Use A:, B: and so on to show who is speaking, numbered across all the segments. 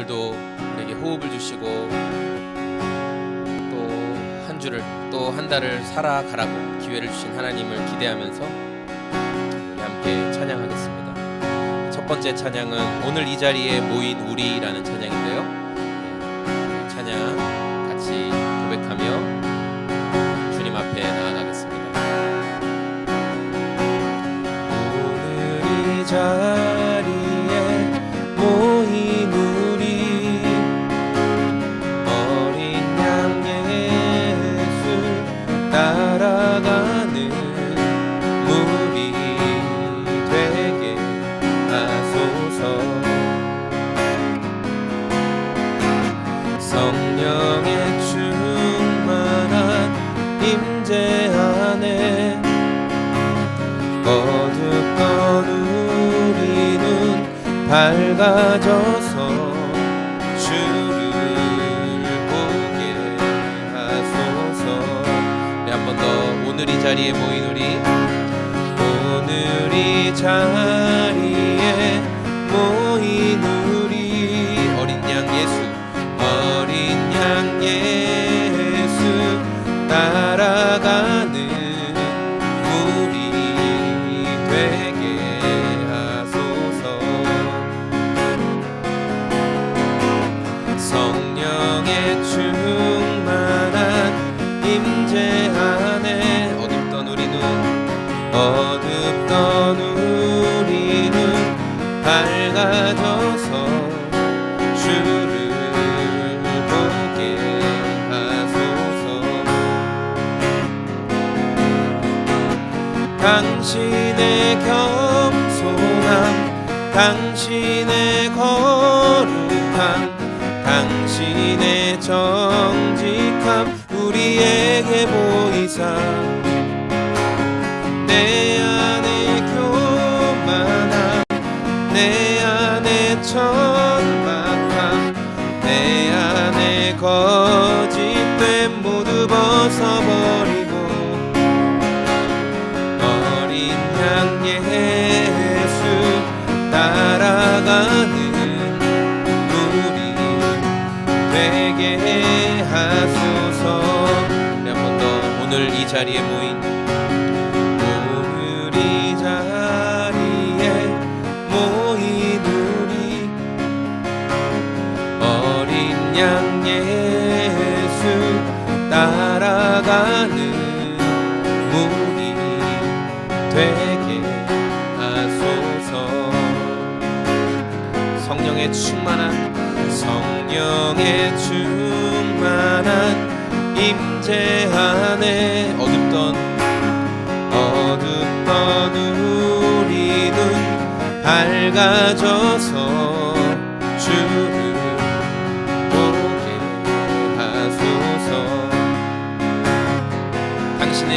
A: 오늘도 우리에게 호흡을 주시고 또 한 주를 또 한 달을 살아가라고 기회를 주신 하나님을 기대하면서 우리 함께 찬양하겠습니다. 첫 번째 찬양은 오늘 이 자리에 모인 우리라는 찬양인데요. 찬양 같이 고백하며 주님 앞에 나아가겠습니다. 오늘 이 자리에 모인 우리 어린 양 예수 따라가는 무리 되게 하소서. 성령의 충만한 임재 안에 어둡던 우리는 밝아져서 주를 보게 하소서. 네, 한 번 더. 오늘 이 자리에 모인 우리, 오늘 이 자리에 모인 우리 어린 양 예수, 어린 양 예수 따라가는 무리 되게 하소서. 성령의 충만한 임재 안에 어둡던 우리는 밝아져서 주를 보게 하소서. 당신의 겸손함, 당신의 거룩함, 당신의 정직함 우리에게 보이사 내 안에 교만함, 내 안에 천박함, 내 안에 거짓됨 모두 벗어버리고 어린 양 예수 따라가는 우리 되게 하소서. 네, 한 번 더. 오늘 이 자리에 모인, 오늘 이 자리에 모인 우리 어린 양 예수 따라가는 무리 되게 하소서. 성령의 충만한 임재 안에 어둡던 우리는 밝아져서 주를 보게 하소서. 당신의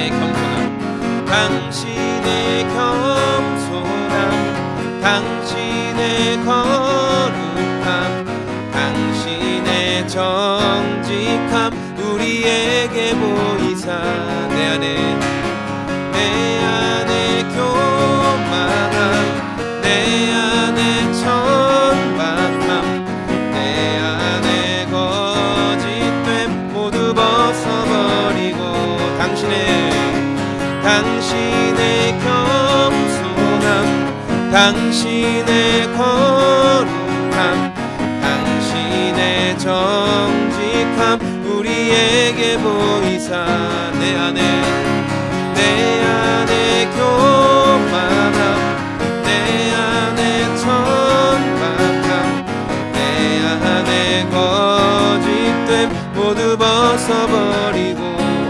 A: 겸손함, 당신의 거룩함, 당신의 정직함 우리에게 보이사 내 안에 교만함, 내 안에 천박함, 내 안에 거짓됨 모두 벗어버리고 당신의 겸손함, 당신의 거룩함, 당신의 정직함 우리에게 보이사 내 안에 교만함, 내 안에 천박함, 내 안에 거짓됨 모두 벗어버리고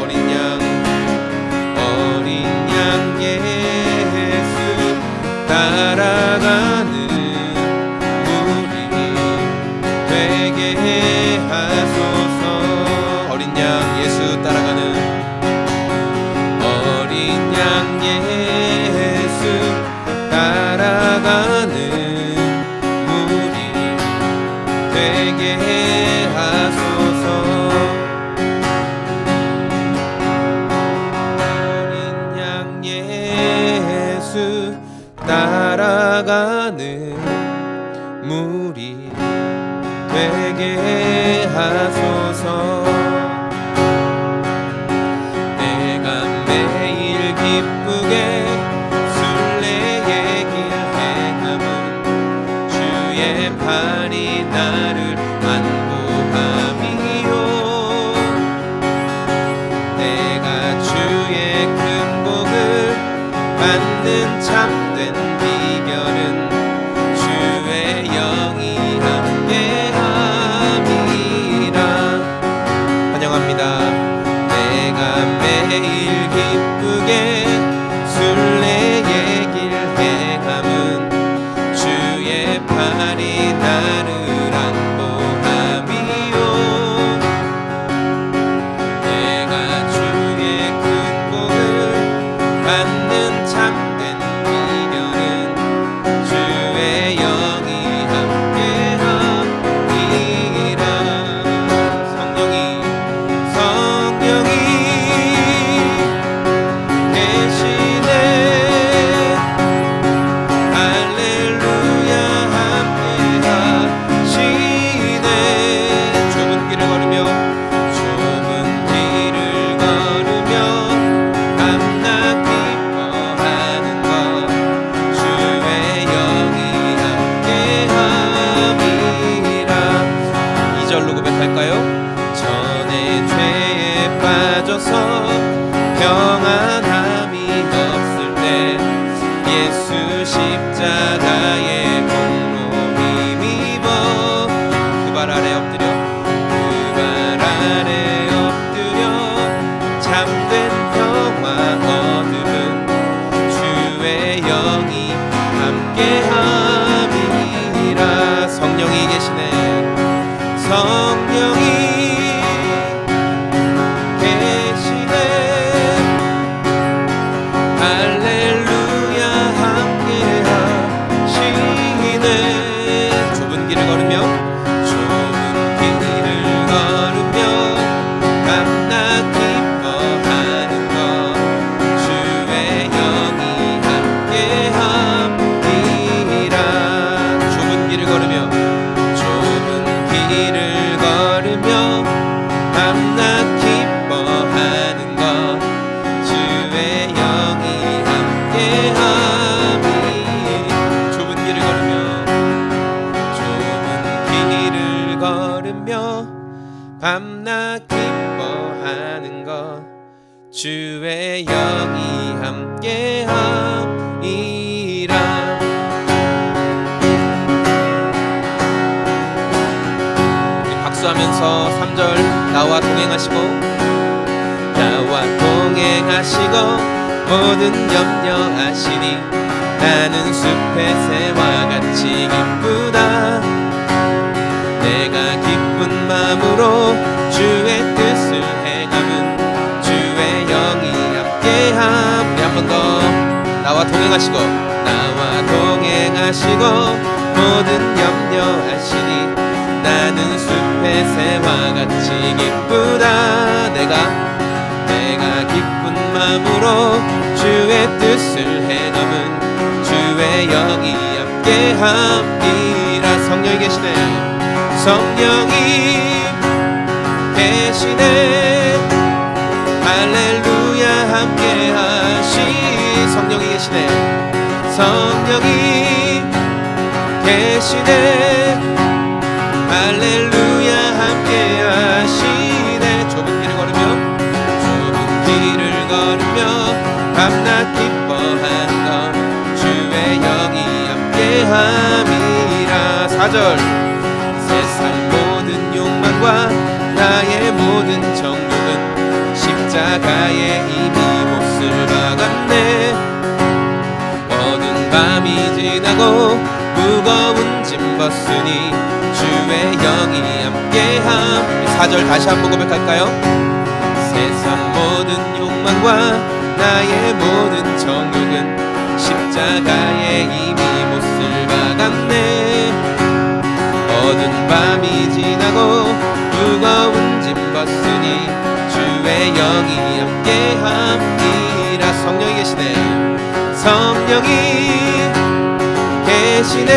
A: 어린 양 예수 따라가는 무리 되게 하소서. 어린 양 예수 따라가는 어린 양 예수 따라가는 무리 되게 하소서. 어린 양 예수 따라가는 무리 되게 하소서. 내가 매일 기쁘게 순례의 길 행함은 주의 팔이 나를 안보함이요. 내가 주의 큰 복을 받는 참된 비결은 주의 영이 함께함이라. 환영합니다. 내가 매일 기쁘게 순례의 길 행함은 주의 팔이 나를 안보함이요. 내가 주의 큰 복을 받는 참된 비결은 주의 영이 함께함이라. 성령이 계시네. 할렐루야 함께하시네. 좁은 길을 걸으며 밤낮 기뻐하는 것 주의 영이 함께함이라. 2절로 고백할까요? 전에 죄에 빠져서 평안함이 없을 때 예수 십자가의 공로 힘입어 그 발 아래 엎드려 참된 평화 얻음은 주의 영이 함께함이라. 성령이 계시네. 성령이 계시네. 할렐루야 함께하시네. 좁은 길을 걸으며 밤낮 기뻐하는 것 주의 영이 함께함이라. 좁은 길을 걸으며 밤낮 기뻐하는 것 주의 영이 함께함이. 좁은 길을 걸으며 밤낮 기뻐하는 것 주의 영이 함께함이라. 박수하면서 3절 나와 동행하시고 모든 염려하시니 나는 숲의 새와 같이 기쁘다. 내가 기쁜 마음으로 주의 뜻을 행함은 주의 영이 함께함. 한 번 더 나와 동행하시고 모든 염려하시니 나는 숲의 새와 같이 기쁘다. 내가 기쁜 마음으로 주의 뜻을 행함은 주의 영이 함께함이라. 성령이 계시네. 성령이 계시네. 할렐루야 함께하시. 성령이 계시네. 성령이 계시네. 할렐루야 함께하시네. 좁은 길을 걸으며 밤낮 기뻐하는 것 주의 영이 함께함이라. 4절 세상 모든 욕망과 나의 모든 정욕은 십자가에 이미 몫을 박았네. 어두운 밤이 지나고 무거운 짐 벗으니 주의 영이 함께함. 4절 다시 한번 고백할까요? 세상 모든 욕망과 나의 모든 정욕은 십자가에 이미 몫을 박았네. 어두운 밤이 지나고 무거운 짐 벗으니 주의 영이 함께함이라. 성령이 계시네. 성령이 계시네.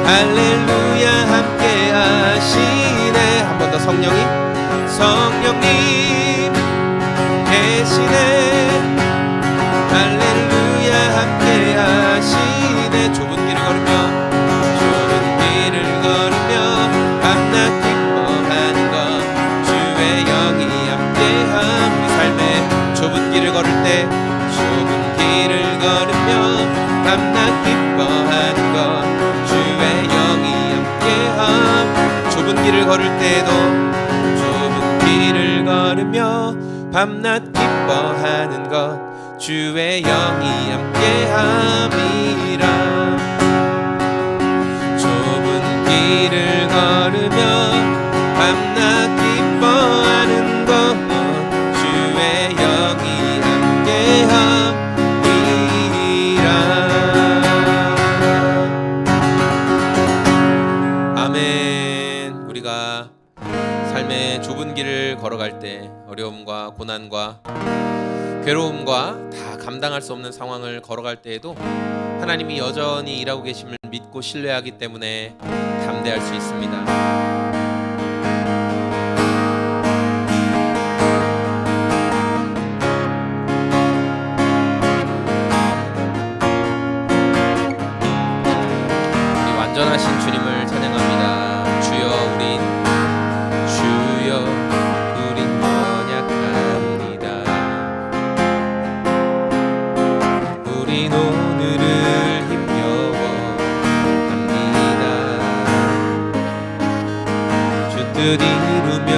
A: 할렐루야 함께 성령님 계시네. 할렐루야 함께 하시네. 좁은 길을 걸으며 밤낮 기뻐하는 것 주의 영이 함께함. 우리 삶의 좁은 길을 걸을 때 좁은 길을 걸으며 밤낮 기뻐하는 것 주의 영이 함께함. 좁은 길을 걸을 때도 좁은 길을 걸으며 밤낮 기뻐하는 것 주의 영이 함께함이라. 좁은 길을 걸으며 밤낮 기뻐하는 것 주의 영이 함께함이라. 아멘. 우리가 삶의 좁은 길을 걸어갈 때 어려움과 고난과 괴로움과 다 감당할 수 없는 상황을 걸어갈 때에도 하나님이 여전히 일하고 계심을 믿고 신뢰하기 때문에 담대할 수 있습니다. 이 완전하신 주님을 찬양합니다. 주여 우린 연약합니다. 우린 오늘을 뜻 이루며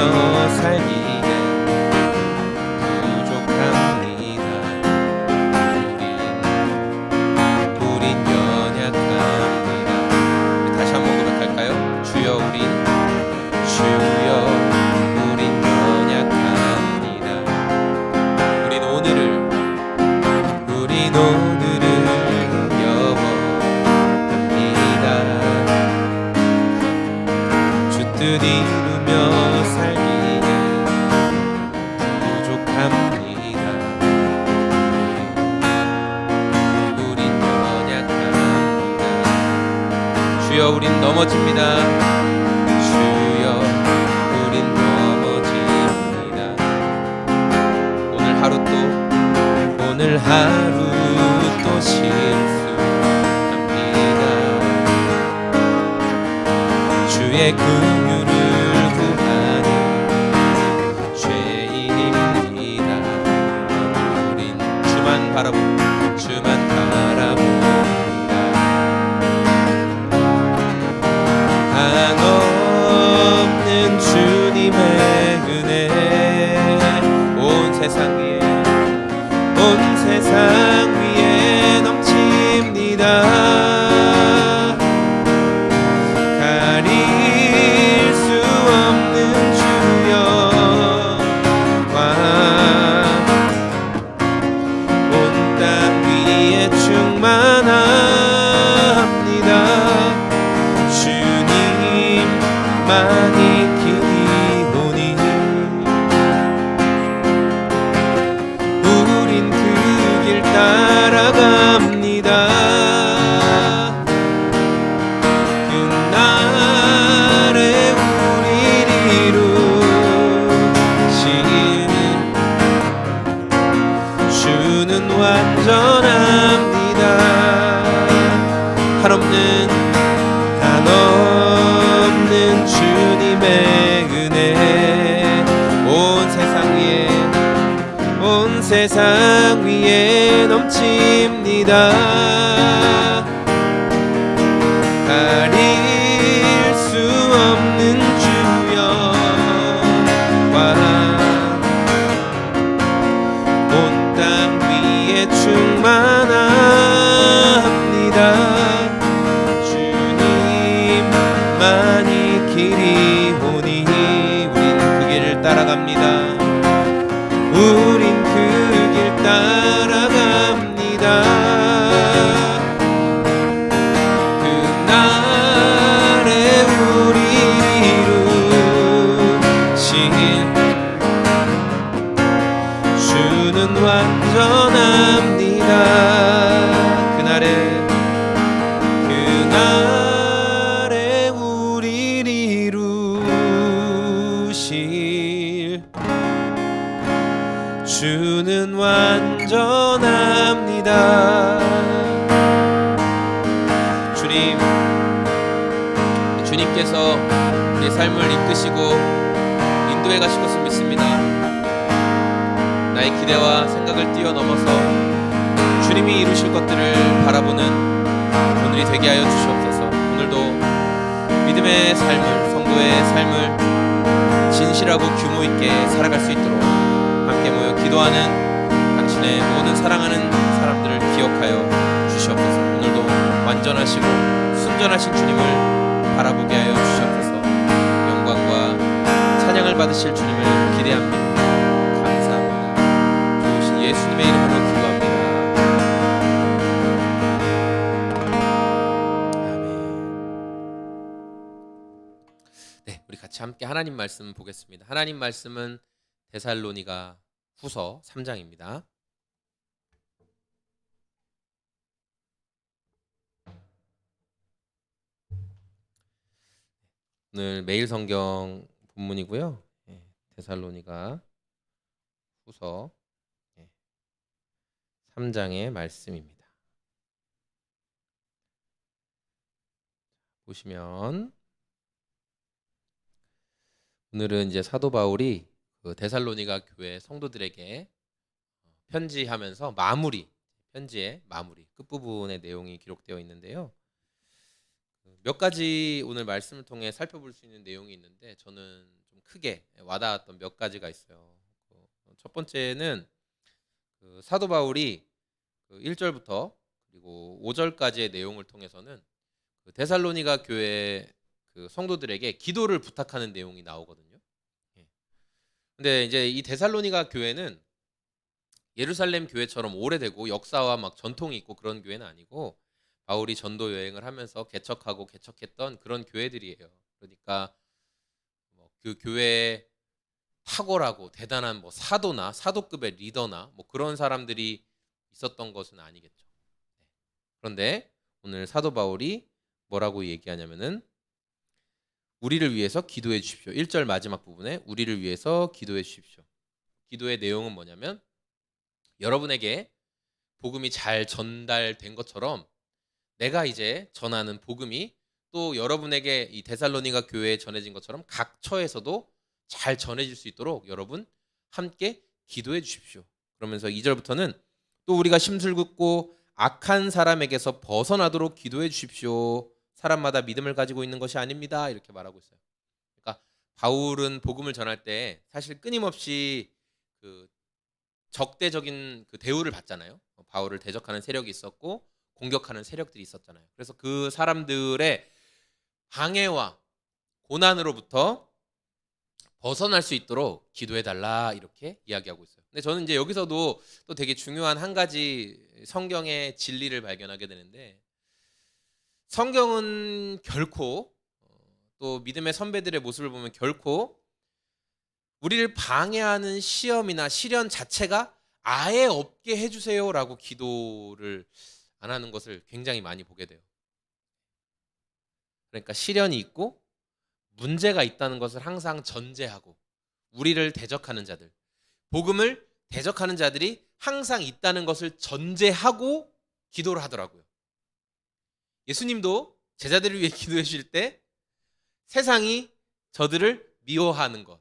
A: 살기에 부족합니다. 우린 연약합니다. 우리 다시 한번 고백할까요? 주여 우린 연약합니다. 우린 오늘을 힘겨워합니다. 주 뜻 이루며 살기에 부족합니다. 우린 연약합니다. 주여 우린 넘어집니다. 주여 우린 넘어집니다. 오늘 하루 또 실수합니다. 주의 긍휼을 구하는 죄인입니다. 우린 주만 바라봅니다. 한없는 주님의 은혜 온 세상 위에 넘칩니다. 가릴 수 없는 주여와 온 땅 위에 충만합니다. 주님만이 길이오니 우린 그 길 따라갑니다. 그날에 우리를 이루시는 주는 완전합니다. 한없는 주님의 은혜 온 세상 위에 넘칩니다. 가릴 수 없는 주여와 온 땅 위에 충만합니다. 주님만이 길이오니 우린 그 길을 따라갑니다. 우린 그 길 따라갑니다. 그날에 주님께서 우리의 삶을 이끄시고 인도해 가실 것을 믿습니다. 나의 기대와 생각을 뛰어넘어서 주님이 이루실 것들을 바라보는 오늘이 되게 하여 주시옵소서. 오늘도 믿음의 삶을, 성도의 삶을 진실하고 규모 있게 살아갈 수 있도록 함께 모여 기도하는 당신의 모든 사랑하는 사람들을 기억하여 주시옵소서. 오늘도 완전하시고 순전하신 주님을 바라보게 하여 주시옵소서. 영광과 찬양을 받으실 주님을 기대합니다. 감사합니다. 좋으신 예수님의 이름으로 기도합니다. 네, 우리 같이 함께 하나님 말씀 보겠습니다. 하나님 말씀은 데살로니가 후서 3장입니다. 오늘 매일 성경 본문이고요. 데살로니가 후서 3장의 말씀입니다. 보시면 오늘은 이제 사도 바울이 그 데살로니가 교회 성도들에게 편지하면서 편지의 마무리 끝부분의 내용이 기록되어 있는데요. 몇 가지 오늘 말씀을 통해 살펴볼 수 있는 내용이 있는데 저는 좀 크게 와닿았던 몇 가지가 있어요. 첫 번째는 그 사도 바울이 1절부터 그리고 5절까지의 내용을 통해서는 그 데살로니가 교회 그 성도들에게 기도를 부탁하는 내용이 나오거든요. 근데 이제 이 데살로니가 교회는 예루살렘 교회처럼 오래되고 역사와 막 전통이 있고 그런 교회는 아니고 바울이 전도 여행을 하면서 개척했던 그런 교회들이에요. 그러니까 그 교회에 탁월하고 대단한 사도나 사도급의 리더나 그런 사람들이 있었던 것은 아니겠죠. 그런데 오늘 사도 바울이 뭐라고 얘기하냐면은 우리를 위해서 기도해 주십시오. 1절 마지막 부분에 우리를 위해서 기도해 주십시오. 기도의 내용은 뭐냐면 여러분에게 복음이 잘 전달된 것처럼 내가 이제 전하는 복음이 또 여러분에게 이 데살로니가 교회에 전해진 것처럼 각 처에서도 잘 전해질 수 있도록 여러분 함께 기도해 주십시오. 그러면서 2절부터는 또 우리가 심술궂고 악한 사람에게서 벗어나도록 기도해 주십시오. 사람마다 믿음을 가지고 있는 것이 아닙니다. 이렇게 말하고 있어요. 그러니까 바울은 복음을 전할 때 사실 끊임없이 그 적대적인 그 대우를 받잖아요. 바울을 대적하는 세력이 있었고 공격하는 세력들이 있었잖아요. 그래서 그 사람들의 방해와 고난으로부터 벗어날 수 있도록 기도해달라 이렇게 이야기하고 있어요. 근데 저는 이제 여기서도 또 되게 중요한 한 가지 성경의 진리를 발견하게 되는데 성경은 결코 또 믿음의 선배들의 모습을 보면 결코 우리를 방해하는 시험이나 시련 자체가 아예 없게 해주세요라고 기도를 안 하는 것을 굉장히 많이 보게 돼요. 그러니까 시련이 있고 문제가 있다는 것을 항상 전제하고 우리를 대적하는 자들, 복음을 대적하는 자들이 항상 있다는 것을 전제하고 기도를 하더라고요. 예수님도 제자들을 위해 기도해 주실 때 세상이 저들을 미워하는 것,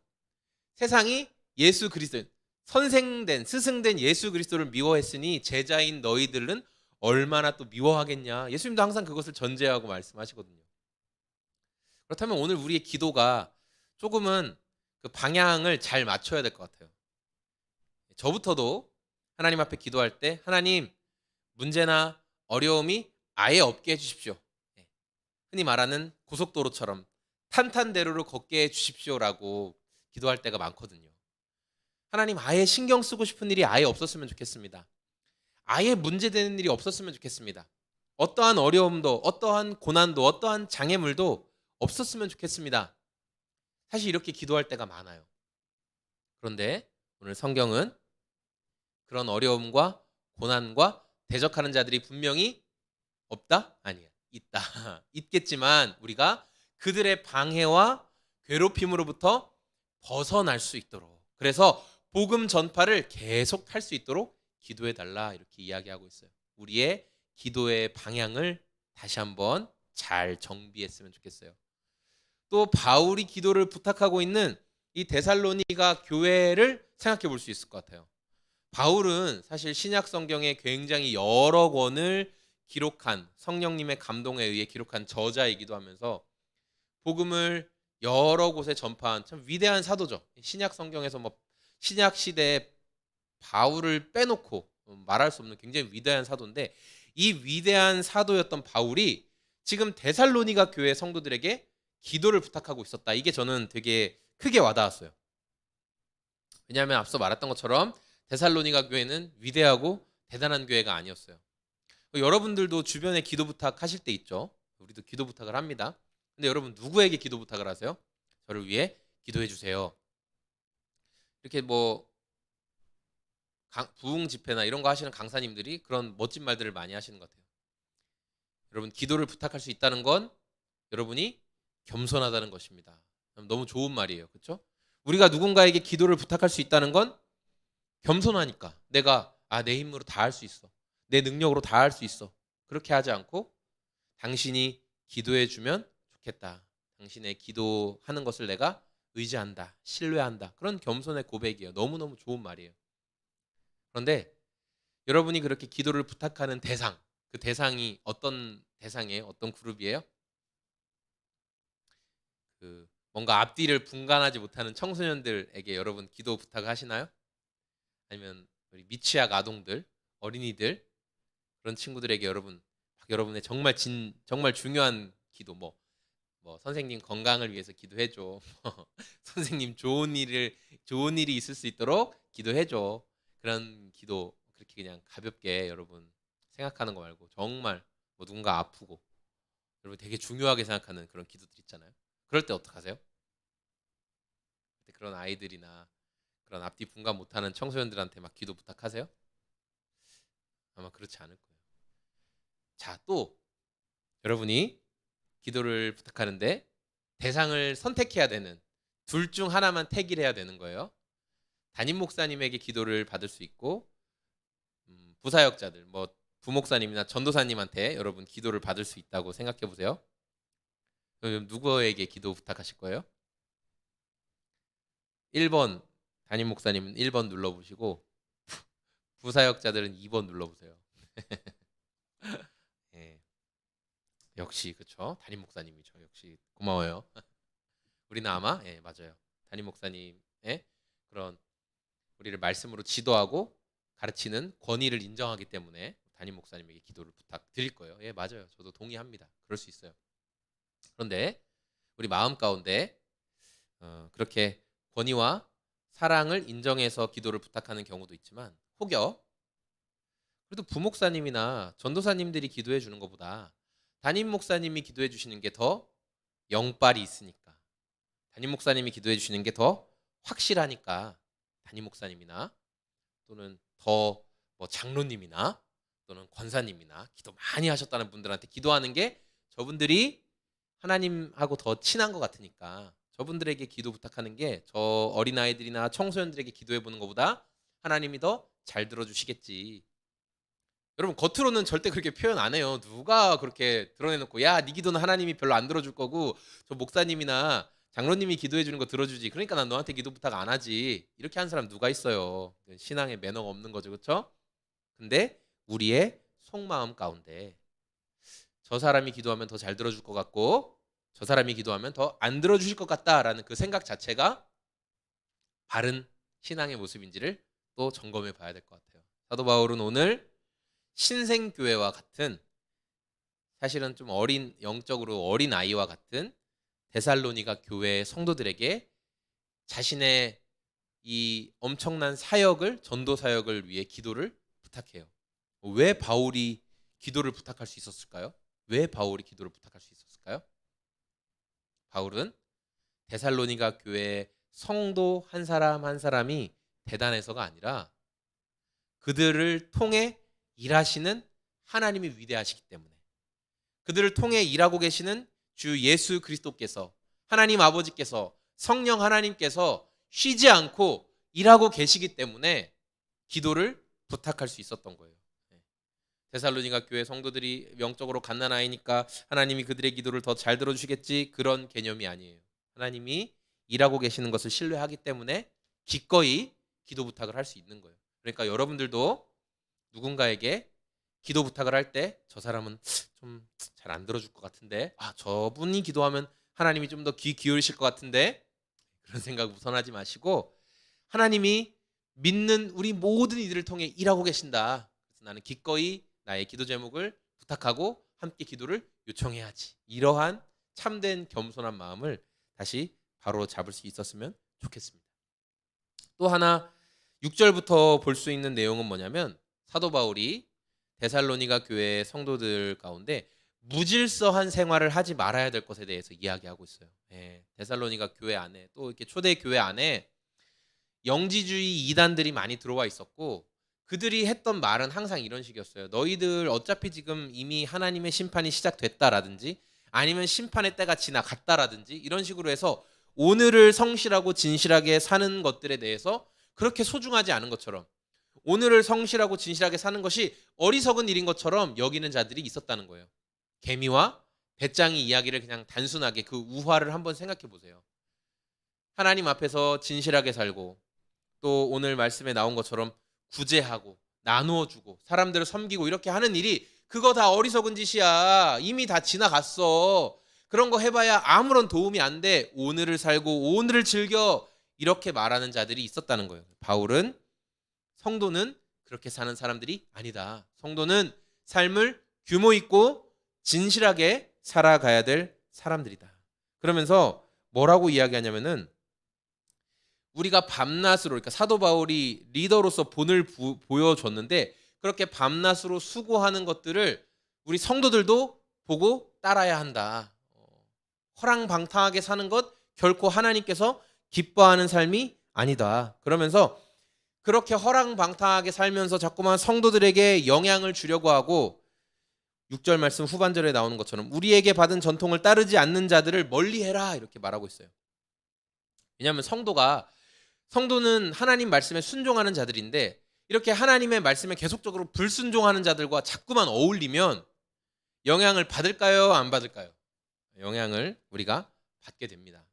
A: 세상이 예수 그리스도 스승된 예수 그리스도를 미워했으니 제자인 너희들은 얼마나 또 미워하겠냐. 예수님도 항상 그것을 전제하고 말씀하시거든요. 그렇다면 오늘 우리의 기도가 조금은 그 방향을 잘 맞춰야 될 것 같아요. 저부터도 하나님 앞에 기도할 때 하나님 문제나 어려움이 아예 없게 해주십시오. 흔히 말하는 고속도로처럼 탄탄대로를 걷게 해주십시오라고 기도할 때가 많거든요. 하나님 아예 신경 쓰고 싶은 일이 아예 없었으면 좋겠습니다. 아예 문제되는 일이 없었으면 좋겠습니다. 어떠한 어려움도 어떠한 고난도 어떠한 장애물도 없었으면 좋겠습니다. 사실 이렇게 기도할 때가 많아요. 그런데 오늘 성경은 그런 어려움과 고난과 대적하는 자들이 분명히 없다? 아니야. 있다. 있겠지만 우리가 그들의 방해와 괴롭힘으로부터 벗어날 수 있도록 그래서 복음 전파를 계속 할 수 있도록 기도해달라 이렇게 이야기하고 있어요. 우리의 기도의 방향을 다시 한번 잘 정비했으면 좋겠어요. 또 바울이 기도를 부탁하고 있는 이 데살로니가 교회를 생각해 볼 수 있을 것 같아요. 바울은 사실 신약 성경에 굉장히 여러 권을 기록한, 성령님의 감동에 의해 기록한 저자이기도 하면서 복음을 여러 곳에 전파한 참 위대한 사도죠. 신약 성경에서 뭐 신약 시대에 바울을 빼놓고 말할 수 없는 굉장히 위대한 사도인데, 이 위대한 사도였던 바울이 지금 데살로니가 교회 성도들에게 기도를 부탁하고 있었다. 이게 저는 되게 크게 와닿았어요. 왜냐하면 앞서 말했던 것처럼 데살로니가 교회는 위대하고 대단한 교회가 아니었어요. 여러분들도 주변에 기도 부탁하실 때 있죠. 우리도 기도 부탁을 합니다. 근데 여러분 누구에게 기도 부탁을 하세요? 저를 위해 기도해 주세요. 이렇게 뭐 부흥 집회나 이런 거 하시는 강사님들이 그런 멋진 말들을 많이 하시는 것 같아요. 여러분, 기도를 부탁할 수 있다는 건 여러분이 겸손하다는 것입니다. 너무 좋은 말이에요. 그렇죠? 우리가 누군가에게 기도를 부탁할 수 있다는 건 겸손하니까, 내가 내 힘으로 다 할 수 있어, 내 능력으로 다 할 수 있어, 그렇게 하지 않고 당신이 기도해 주면 좋겠다, 당신의 기도하는 것을 내가 의지한다, 신뢰한다, 그런 겸손의 고백이에요. 너무너무 좋은 말이에요. 그런데 여러분이 그렇게 기도를 부탁하는 대상, 그 대상이 어떤 대상이에요? 어떤 그룹이에요? 뭔가 앞뒤를 분간하지 못하는 청소년들에게 여러분 기도 부탁하시나요? 아니면 우리 미취학 아동들, 어린이들, 그런 친구들에게 여러분의 정말 중요한 기도, 뭐 선생님 건강을 위해서 기도해줘, 선생님 좋은 일이 있을 수 있도록 기도해줘, 그런 기도 그렇게 그냥 가볍게 여러분 생각하는 거 말고 정말 뭐 누군가 아프고 여러분 되게 중요하게 생각하는 그런 기도들 있잖아요. 그럴 때 어떡하세요? 그런 아이들이나 그런 앞뒤 분간 못하는 청소년들한테 막 기도 부탁하세요? 아마 그렇지 않을 거예요. 자, 또 여러분이 기도를 부탁하는데 대상을 선택해야 되는, 둘 중 하나만 택일 해야 되는 거예요. 담임 목사님에게 기도를 받을 수 있고, 부사역자들, 뭐 부목사님이나 전도사님한테 여러분 기도를 받을 수 있다고 생각해 보세요. 그럼 누구에게 기도 부탁하실 거예요? 1번 담임 목사님은 1번 눌러보시고, 부사역자들은 2번 눌러보세요. 예. 역시 그쵸, 담임 목사님이죠. 역시 고마워요. 우리는 아마 맞아요, 담임 목사님의 그런 우리를 말씀으로 지도하고 가르치는 권위를 인정하기 때문에 담임 목사님에게 기도를 부탁드릴 거예요. 예, 맞아요. 저도 동의합니다. 그럴 수 있어요. 그런데 우리 마음 가운데 그렇게 권위와 사랑을 인정해서 기도를 부탁하는 경우도 있지만, 혹여 그래도 부목사님이나 전도사님들이 기도해 주는 것보다 담임 목사님이 기도해 주시는 게 더 영빨이 있으니까, 담임 목사님이 기도해 주시는 게 더 확실하니까, 담임 목사님이나 또는 더 뭐 장로님이나 또는 권사님이나 기도 많이 하셨다는 분들한테 기도하는 게 저분들이 하나님하고 더 친한 것 같으니까, 저분들에게 기도 부탁하는 게 저 어린아이들이나 청소년들에게 기도해 보는 것보다 하나님이 더 잘 들어주시겠지. 여러분, 겉으로는 절대 그렇게 표현 안 해요. 누가 그렇게 드러내놓고 야, 네 기도는 하나님이 별로 안 들어줄 거고 저 목사님이나 장로님이 기도해 주는 거 들어주지, 그러니까 난 너한테 기도 부탁 안 하지, 이렇게 한 사람 누가 있어요? 신앙에 매너가 없는 거죠. 그렇죠? 근데 우리의 속마음 가운데 저 사람이 기도하면 더 잘 들어줄 것 같고 저 사람이 기도하면 더 안 들어주실 것 같다라는 그 생각 자체가 바른 신앙의 모습인지를 또 점검해 봐야 될 것 같아요. 사도 바울은 오늘 신생교회와 같은, 사실은 좀 영적으로 어린 아이와 같은 데살로니가 교회 성도들에게 자신의 이 엄청난 사역을, 전도 사역을 위해 기도를 부탁해요. 왜 바울이 기도를 부탁할 수 있었을까요? 왜 바울이 기도를 부탁할 수 있었을까요? 바울은 데살로니가 교회 성도 한 사람 한 사람이 대단해서가 아니라 그들을 통해 일하시는 하나님이 위대하시기 때문에, 그들을 통해 일하고 계시는 주 예수 그리스도께서, 하나님 아버지께서, 성령 하나님께서 쉬지 않고 일하고 계시기 때문에 기도를 부탁할 수 있었던 거예요. 데살로니가 교회 성도들이 영적으로 갓난아이니까 하나님이 그들의 기도를 더 잘 들어주시겠지, 그런 개념이 아니에요. 하나님이 일하고 계시는 것을 신뢰하기 때문에 기꺼이 기도 부탁을 할 수 있는 거예요. 그러니까 여러분들도 누군가에게 기도 부탁을 할 때 저 사람은 좀 잘 안 들어줄 것 같은데, 저분이 기도하면 하나님이 좀 더 귀 기울이실 것 같은데, 그런 생각 우선하지 마시고 하나님이 믿는 우리 모든 이들을 통해 일하고 계신다. 그래서 나는 기꺼이 나의 기도 제목을 부탁하고 함께 기도를 요청해야지. 이러한 참된 겸손한 마음을 다시 바로 잡을 수 있었으면 좋겠습니다. 또 하나 6절부터 볼 수 있는 내용은 뭐냐면, 사도 바울이 데살로니가 교회 성도들 가운데 무질서한 생활을 하지 말아야 될 것에 대해서 이야기하고 있어요. 데살로니가 교회 안에, 또 이렇게 초대 교회 안에 영지주의 이단들이 많이 들어와 있었고, 그들이 했던 말은 항상 이런 식이었어요. 너희들 어차피 지금 이미 하나님의 심판이 시작됐다라든지 아니면 심판의 때가 지나갔다라든지 이런 식으로 해서 오늘을 성실하고 진실하게 사는 것들에 대해서 그렇게 소중하지 않은 것처럼, 오늘을 성실하고 진실하게 사는 것이 어리석은 일인 것처럼 여기는 자들이 있었다는 거예요. 개미와 배짱이 이야기를 그냥 단순하게 그 우화를 한번 생각해 보세요. 하나님 앞에서 진실하게 살고, 또 오늘 말씀에 나온 것처럼 구제하고 나누어 주고 사람들을 섬기고 이렇게 하는 일이, 그거 다 어리석은 짓이야. 이미 다 지나갔어. 그런 거 해봐야 아무런 도움이 안 돼. 오늘을 살고 오늘을 즐겨. 이렇게 말하는 자들이 있었다는 거예요. 바울은 성도는 그렇게 사는 사람들이 아니다. 성도는 삶을 규모 있고 진실하게 살아가야 될 사람들이다. 그러면서 뭐라고 이야기하냐면은, 우리가 밤낮으로, 그러니까 사도 바울이 리더로서 본을 보여줬는데 그렇게 밤낮으로 수고하는 것들을 우리 성도들도 보고 따라야 한다. 허랑방탕하게 사는 것 결코 하나님께서 기뻐하는 삶이 아니다. 그러면서 그렇게 허랑방탕하게 살면서 자꾸만 성도들에게 영향을 주려고 하고, 6절 말씀 후반절에 나오는 것처럼 우리에게 받은 전통을 따르지 않는 자들을 멀리해라, 이렇게 말하고 있어요. 왜냐하면 성도는 하나님 말씀에 순종하는 자들인데, 이렇게 하나님의 말씀에 계속적으로 불순종하는 자들과 자꾸만 어울리면 영향을 받을까요? 안 받을까요? 영향을 우리가 받게 됩니다.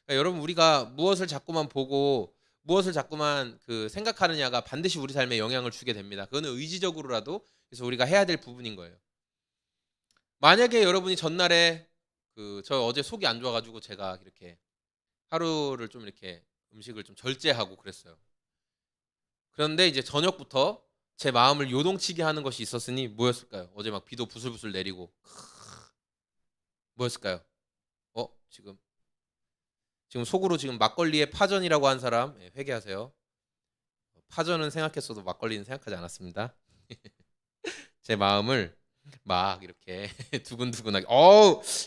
A: 그러니까 여러분, 우리가 무엇을 자꾸만 보고 무엇을 자꾸만 생각하느냐가 반드시 우리 삶에 영향을 주게 됩니다. 그거는 의지적으로라도, 그래서 우리가 해야 될 부분인 거예요. 만약에 여러분이 전날에 저 어제 속이 안 좋아가지고 제가 이렇게 하루를 좀 이렇게 음식을 좀 절제하고 그랬어요. 그런데 이제 저녁부터 제 마음을 요동치게 하는 것이 있었으니 뭐였을까요? 어제 막 비도 부슬부슬 내리고 뭐였을까요? 지금 속으로 지금 막걸리에 파전이라고 한 사람 회개하세요. 파전은 생각했어도 막걸리는 생각하지 않았습니다. 제 마음을 막 이렇게 두근두근하게,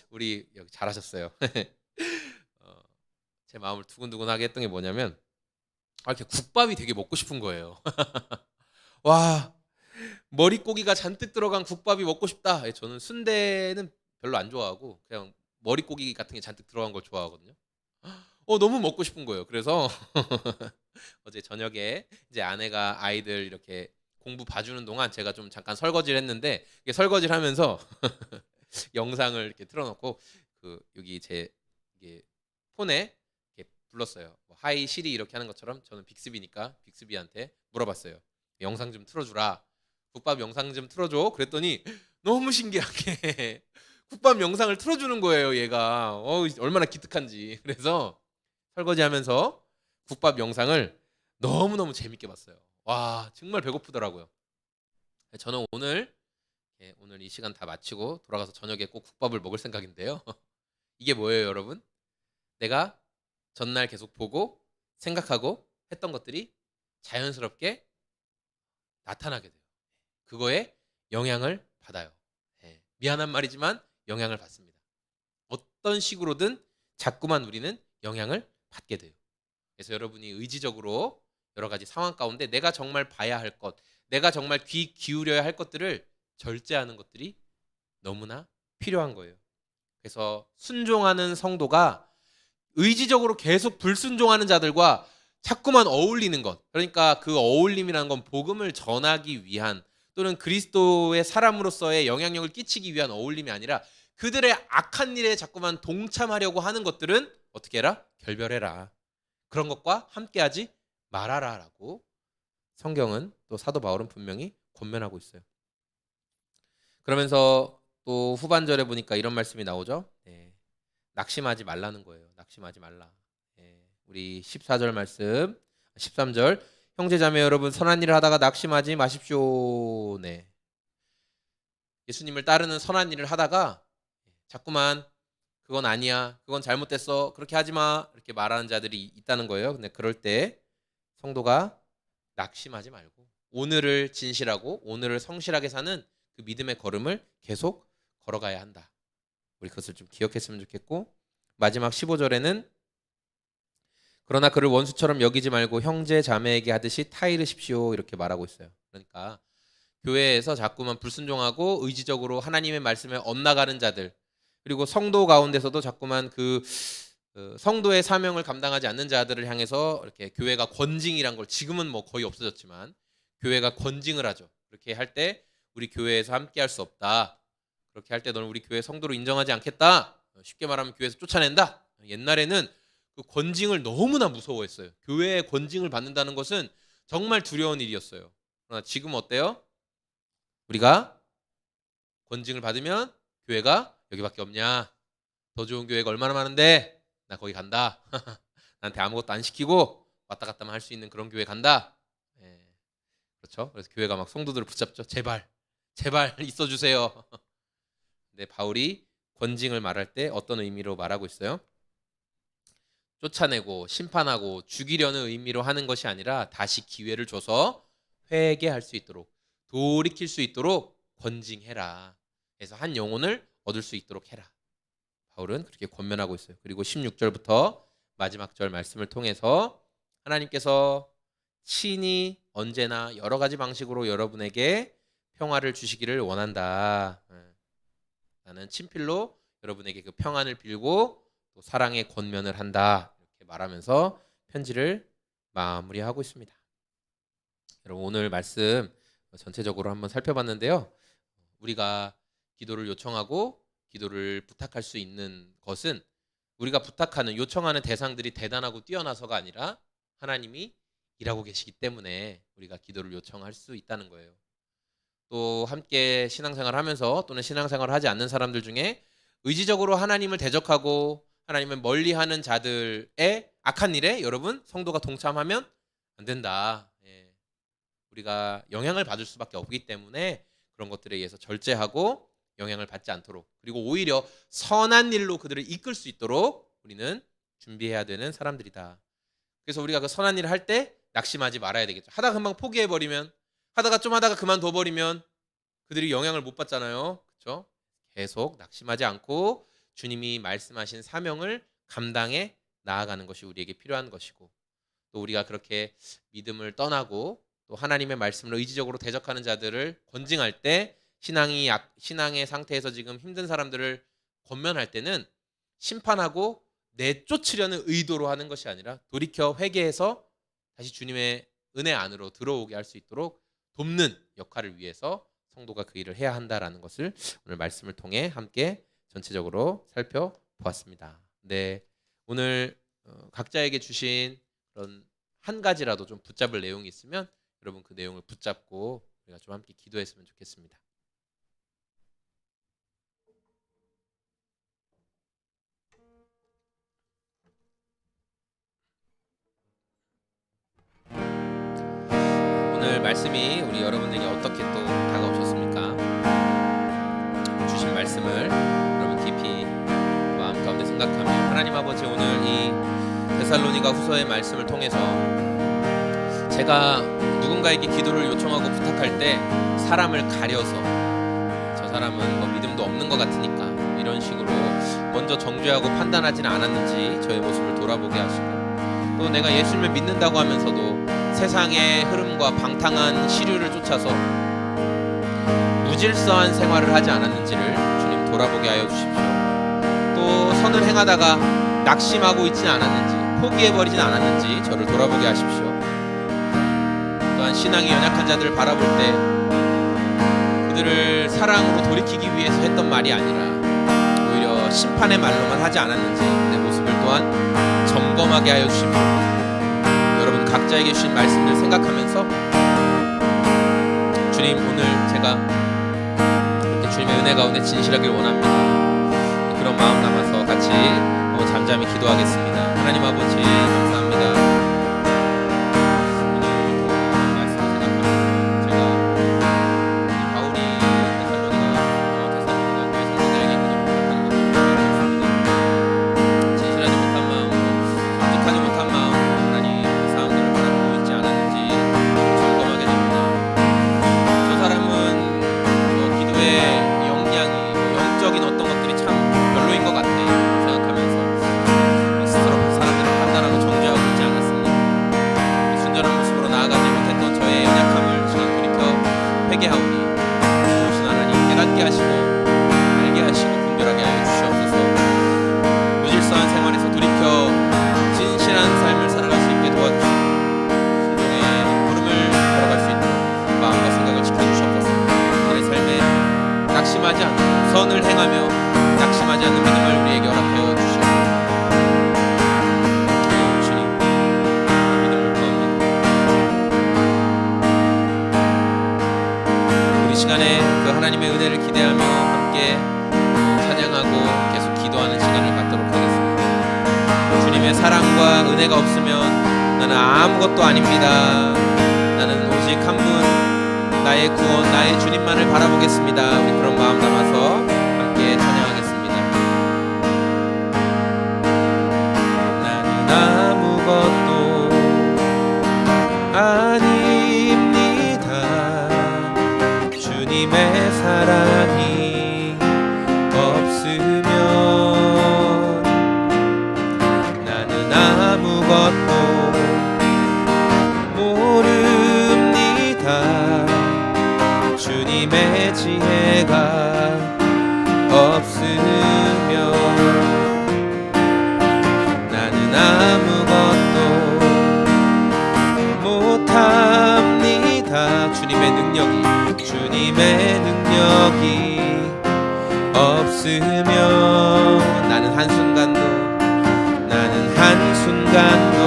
A: 우리 여기 잘하셨어요. 제 마음을 두근두근하게 했던 게 뭐냐면, 이렇게 국밥이 되게 먹고 싶은 거예요. 와, 머릿고기가 잔뜩 들어간 국밥이 먹고 싶다. 저는 순대는 별로 안 좋아하고 그냥 머릿고기 같은 게 잔뜩 들어간 걸 좋아하거든요. 너무 먹고 싶은 거예요. 그래서 어제 저녁에 이제 아내가 아이들 이렇게 공부 봐주는 동안 제가 좀 잠깐 설거지를 했는데, 설거지를 하면서 영상을 이렇게 틀어놓고 여기 제 폰에 이렇게 불렀어요. 하이 시리 이렇게 하는 것처럼 저는 빅스비니까 빅스비한테 물어봤어요. 영상 좀 틀어주라. 국밥 영상 좀 틀어줘. 그랬더니 너무 신기하게 국밥 영상을 틀어주는 거예요. 얘가 얼마나 기특한지. 그래서 설거지하면서 국밥 영상을 너무너무 재밌게 봤어요. 와, 정말 배고프더라고요. 저는 오늘 이 시간 다 마치고 돌아가서 저녁에 꼭 국밥을 먹을 생각인데요. 이게 뭐예요, 여러분? 내가 전날 계속 보고 생각하고 했던 것들이 자연스럽게 나타나게 돼요. 그거에 영향을 받아요. 미안한 말이지만 영향을 받습니다. 어떤 식으로든 자꾸만 우리는 영향을 받게 돼요. 그래서 여러분이 의지적으로 여러 가지 상황 가운데 내가 정말 봐야 할 것, 내가 정말 귀 기울여야 할 것들을 절제하는 것들이 너무나 필요한 거예요. 그래서 순종하는 성도가 의지적으로 계속 불순종하는 자들과 자꾸만 어울리는 것, 그러니까 그 어울림이라는 건 복음을 전하기 위한, 또는 그리스도의 사람으로서의 영향력을 끼치기 위한 어울림이 아니라 그들의 악한 일에 자꾸만 동참하려고 하는 것들은 어떻게 해라? 결별해라. 그런 것과 함께하지 말아라 라고 성경은, 또 사도 바울은 분명히 권면하고 있어요. 그러면서 또 후반절에 보니까 이런 말씀이 나오죠. 낙심하지 말라는 거예요. 낙심하지 말라. 우리 14절 말씀, 13절, 형제자매 여러분, 선한 일을 하다가 낙심하지 마십시오. 예수님을 따르는 선한 일을 하다가 자꾸만 그건 아니야, 그건 잘못됐어, 그렇게 하지 마, 이렇게 말하는 자들이 있다는 거예요. 근데 그럴 때 성도가 낙심하지 말고 오늘을 진실하고 오늘을 성실하게 사는 그 믿음의 걸음을 계속 걸어가야 한다. 우리 그것을 좀 기억했으면 좋겠고, 마지막 15절에는 그러나 그를 원수처럼 여기지 말고 형제 자매에게 하듯이 타이르십시오, 이렇게 말하고 있어요. 그러니까 교회에서 자꾸만 불순종하고 의지적으로 하나님의 말씀에 엇나가는 자들, 그리고 성도 가운데서도 자꾸만 그 성도의 사명을 감당하지 않는 자들을 향해서 이렇게 교회가 권징이란 걸, 지금은 뭐 거의 없어졌지만 교회가 권징을 하죠. 그렇게 할 때 우리 교회에서 함께 할 수 없다. 그렇게 할 때 너는 우리 교회 성도로 인정하지 않겠다. 쉽게 말하면 교회에서 쫓아낸다. 옛날에는 그 권징을 너무나 무서워했어요. 교회에 권징을 받는다는 것은 정말 두려운 일이었어요. 그러나 지금 어때요? 우리가 권징을 받으면 교회가 여기밖에 없냐? 더 좋은 교회가 얼마나 많은데 나 거기 간다. 나한테 아무것도 안 시키고 왔다 갔다만 할 수 있는 그런 교회 간다. 그렇죠? 그래서 교회가 막 성도들을 붙잡죠. 제발 있어주세요. 근데 바울이 권징을 말할 때 어떤 의미로 말하고 있어요? 쫓아내고 심판하고 죽이려는 의미로 하는 것이 아니라 다시 기회를 줘서 회개할 수 있도록, 돌이킬 수 있도록 권징해라. 그래서 한 영혼을 얻을 수 있도록 해라. 바울은 그렇게 권면하고 있어요. 그리고 16절부터 마지막 절 말씀을 통해서 하나님께서 친히 언제나 여러 가지 방식으로 여러분에게 평화를 주시기를 원한다. 나는 친필로 여러분에게 그 평안을 빌고 또 사랑의 권면을 한다. 이렇게 말하면서 편지를 마무리하고 있습니다. 여러분, 오늘 말씀 전체적으로 한번 살펴봤는데요. 우리가 기도를 요청하고 기도를 부탁할 수 있는 것은 우리가 부탁하는, 요청하는 대상들이 대단하고 뛰어나서가 아니라 하나님이 일하고 계시기 때문에 우리가 기도를 요청할 수 있다는 거예요. 또 함께 신앙생활을 하면서 또는 신앙생활을 하지 않는 사람들 중에 의지적으로 하나님을 대적하고 하나님을 멀리하는 자들의 악한 일에 여러분 성도가 동참하면 안 된다. 우리가 영향을 받을 수밖에 없기 때문에 그런 것들에 의해서 절제하고 영향을 받지 않도록, 그리고 오히려 선한 일로 그들을 이끌 수 있도록 우리는 준비해야 되는 사람들이다. 그래서 우리가 그 선한 일을 할 때 낙심하지 말아야 되겠죠. 하다가 금방 포기해버리면, 하다가 좀 하다가 그만둬버리면 그들이 영향을 못 받잖아요. 그렇죠? 계속 낙심하지 않고 주님이 말씀하신 사명을 감당해 나아가는 것이 우리에게 필요한 것이고, 또 우리가 그렇게 믿음을 떠나고 또 하나님의 말씀을 의지적으로 대적하는 자들을 권징할 때, 신앙의 상태에서 지금 힘든 사람들을 권면할 때는 심판하고 내쫓으려는 의도로 하는 것이 아니라 돌이켜 회개해서 다시 주님의 은혜 안으로 들어오게 할 수 있도록 돕는 역할을 위해서 성도가 그 일을 해야 한다라는 것을 오늘 말씀을 통해 함께 전체적으로 살펴보았습니다. 네, 오늘 각자에게 주신 그런 한 가지라도 좀 붙잡을 내용이 있으면 여러분 그 내용을 붙잡고 우리가 좀 함께 기도했으면 좋겠습니다. 오늘 말씀이 우리 여러분에게 어떻게 또 다가오셨습니까? 주신 말씀을 여러분 깊이 마음 가운데 생각하며, 하나님 아버지, 오늘 이 데살로니가 후서의 말씀을 통해서 제가 누군가에게 기도를 요청하고 부탁할 때 사람을 가려서 저 사람은 뭐 믿음도 없는 것 같으니까 이런 식으로 먼저 정죄하고 판단하지는 않았는지 저의 모습을 돌아보게 하시고, 또 내가 예수님을 믿는다고 하면서도 세상의 흐름과 방탕한 시류를 쫓아서 무질서한 생활을 하지 않았는지를 주님 돌아보게 하여 주십시오. 또 선을 행하다가 낙심하고 있지는 않았는지, 포기해버리진 않았는지 저를 돌아보게 하십시오. 또한 신앙이 연약한 자들을 바라볼 때 그들을 사랑으로 돌이키기 위해서 했던 말이 아니라 오히려 심판의 말로만 하지 않았는지 내 모습을 또한 점검하게 하여 주십시오. 여러분 각자에게 주신 말씀을 생각하면서 주님, 오늘 제가 이렇게 주님의 은혜 가운데 진실하길 원합니다. 그런 마음 담아서 같이 잠잠히 기도하겠습니다. 하나님 아버지 감사합니다. 선을 행하며 낙심하지 않는 믿음을 우리에게 허락하여 주시옵소서. 주님, 믿음을 구합니다. 우리 시간에 그 하나님의 은혜를 기대하며 함께 찬양하고 계속 기도하는 시간을 갖도록 하겠습니다. 주님의 사랑과 은혜가 없으면 나는 아무것도 아닙니다. 나는 오직 한 분, 나의 구원, 나의 주님만을 바라보겠습니다. 우리 그런 마음 담아서 함께 찬양하겠습니다. 나는 아무것도 아닙니다. 주님의 사랑이 없으면 나는 아무것도 모릅니다. 주님의 지혜가 없으면 나는 아무것도 못합니다. 주님의 능력이 없으면 나는 한순간도